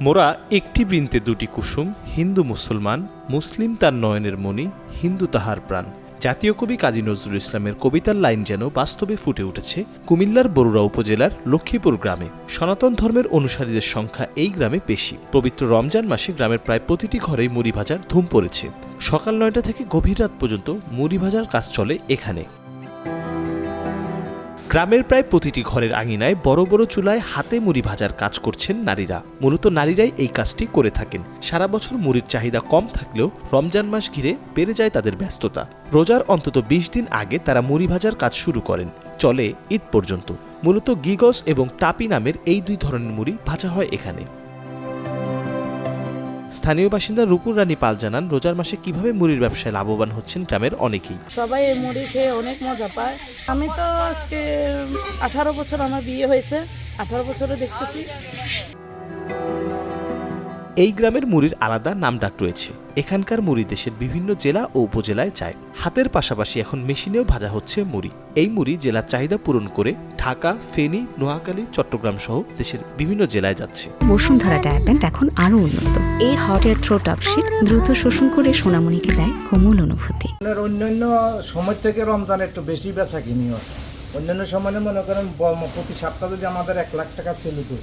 মোরা একটি বৃন্তে দুটি কুসুম, হিন্দু মুসলমান, মুসলিম তার নয়নের মণি, হিন্দু তাহার প্রাণ। জাতীয় কবি কাজী নজরুল ইসলামের কবিতার লাইন যেন বাস্তবে ফুটে উঠেছে কুমিল্লার বরুড়া উপজেলার লক্ষ্মীপুর গ্রামে। সনাতন ধর্মের অনুসারীদের সংখ্যা এই গ্রামে বেশি। পবিত্র রমজান মাসে গ্রামের প্রায় প্রতিটি ঘরেই মুড়ি ভাজার ধুম পড়েছে। সকাল ৯টা থেকে গভীর রাত পর্যন্ত মুড়ি ভাজার কাজ চলে এখানে। গ্রামের প্রায় প্রতিটি ঘরের আঙিনায় বড় বড় চুলায় হাতে মুড়ি ভাজার কাজ করছেন নারীরা। মূলত নারীরাই এই কাজটি করে থাকেন। সারা বছর মুড়ির চাহিদা কম থাকলেও রমজান মাস ঘিরে বেড়ে যায় তাদের ব্যস্ততা। রোজার অন্তত ২০ দিন আগে তারা মুড়ি ভাজার কাজ শুরু করেন, চলে ঈদ পর্যন্ত। মূলত গিগস এবং টাপি নামের এই দুই ধরনের মুড়ি ভাজা হয় এখানে। স্থানীয় বাসিন্দা রূপুর রানী পাল জানান, রোজার মাসে কিভাবে মুড়ির ব্যবসায় লাভবান হচ্ছেন গ্রামের অনেকেই। সবাই এই মুড়ি খেয়ে অনেক মজা পায়। আমি তো আজকে 18 বছর আমার বিয়ে হয়েছে, 18 বছরে দেখতেছি। এই গ্রামের মুড়ির আলাদা নামডাক রয়েছে। এখানকার মুড়ি দেশের বিভিন্ন জেলা ও উপজেলায় যায়। হাতের পাশাপাশি এখন মেশিনেও ভাজা হচ্ছে মুড়ি। এই মুড়ি জেলার চাহিদা পূরণ করে ঢাকা, ফেনী, নোয়াখালী, চট্টগ্রাম সহ দেশের বিভিন্ন জেলায় যাচ্ছে। বসুন্ধরা ডায়াপেন্ট এখন আরো উন্নত। এই হট এয়ার থ্রো টপশিট দ্রুত শোষণ করে সোনামণিকে দেয় কোমল অনুভূতি। অন্যান্য সময় থেকে রমজান একটু বেশি বেচা কিনি হয়। অন্যান্য সময় মনে করেন প্রতি সপ্তাহে যদি আমাদের 1 লাখ টাকা ছিল, তো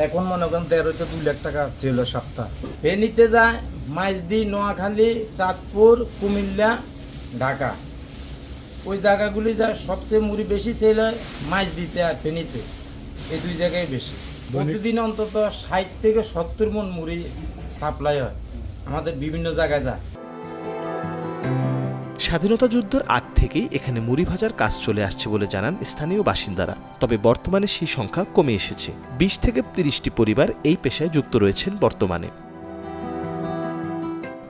এখন মনে করেন 1.5 থেকে 2 লাখ টাকা ছিল সপ্তাহ। ফেনীতে যায়, মাইজদি, নোয়াখালী, চাঁদপুর, কুমিল্লা, ঢাকা, ওই জায়গাগুলি যায়। সবচেয়ে মুড়ি বেশি সেল হয় মাইজদিতে আর ফেনীতে, এই দুই জায়গায় বেশি। প্রতিদিন অন্তত 60 থেকে 70 মণ মুড়ি সাপ্লাই হয়, আমাদের বিভিন্ন জায়গায় যায়। স্বাধীনতা যুদ্ধের আগ থেকেই এখানে মুড়ি ভাজার কাজ চলে আসছে বলে জানান স্থানীয় বাসিন্দারা। তবে বর্তমানে সেই সংখ্যা কমে এসেছে। ২০ থেকে ৩০টি পরিবার এই পেশায় যুক্ত রয়েছেন বর্তমানে।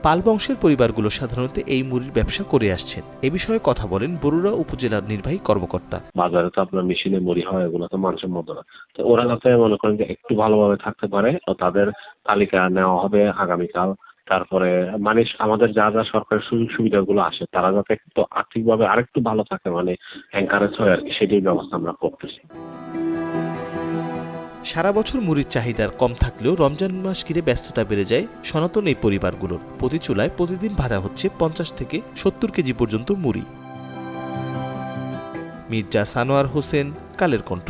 পাল বংশের পরিবারগুলো সাধারণত এই মুড়ির ব্যবসা করে আসছেন। এ বিষয়ে কথা বলেন বরুড়া উপজেলার নির্বাহী কর্মকর্তা। বাজারে তো আপনার মেশিনে মুড়ি হয়, এগুলো তো মানুষের মতো না। তো ওরা যাতে মনে করেন যে একটু ভালোভাবে থাকতে পারে, তাদের তালিকা নেওয়া হবে আগামীকাল। তারপরে মানে আমাদের যা যা সরকারি সুযোগ সুবিধাগুলো আসে, তারা যাতে একটু আর্থিকভাবে আরেকটু ভালো থাকে, মানে এনকারেজ হয় আর কি, সেটাই ব্যবস্থা আমরা করতেছি। সারা বছর মুড়ির চাহিদার কম থাকলেও রমজান মাস ঘিরে ব্যস্ততা বেড়ে যায় সনাতন এই পরিবারগুলোর। প্রতি চুলায় প্রতিদিন ভাজা হচ্ছে 50 থেকে 70 কেজি পর্যন্ত মুড়ি। মির্জা সানোয়ার হোসেন, কালের কণ্ঠ।